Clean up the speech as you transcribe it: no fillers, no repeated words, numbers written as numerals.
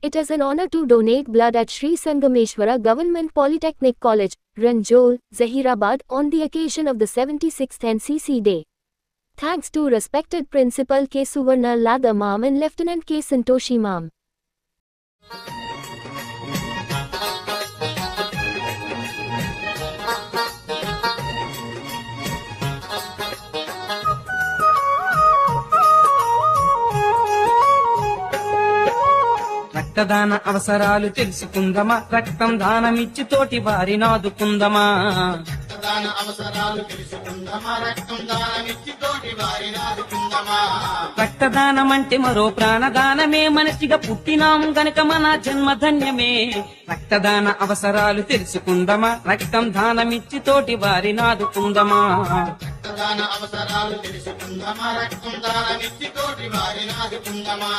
It is an honor to donate blood at Sri Sangameshwara Government Polytechnic College, Ranjol, Zahirabad on the occasion of the 76th NCC Day. Thanks to respected Principal K. Suvarna Lada Ma'am and Lieutenant K. Santoshi Ma'am. రక్తదాన అవసరాలు తెలుసుకుందమా, రక్తం దానమిచ్చి తోటి వారిని ఆదుకుందమా. రక్తదాన అవసరాలు తెలుసుకుందమా, రక్తం దానమిచ్చి తోటి వారిని ఆదుకుందమా. రక్తదానం అంటే మరో ప్రాణదానమే, మనిషిగా పుట్టినాం గనక మన జన్మధన్యమే. రక్తదాన అవసరాలు తెలుసుకుందమా, రక్తం దానమిచ్చి తోటి వారిని ఆదుకుందమా. రక్తదాన అవసరాలు తెలుసుకుందమా, రక్తం దానమిచ్చి తోటి వారిని ఆదుకుందమా.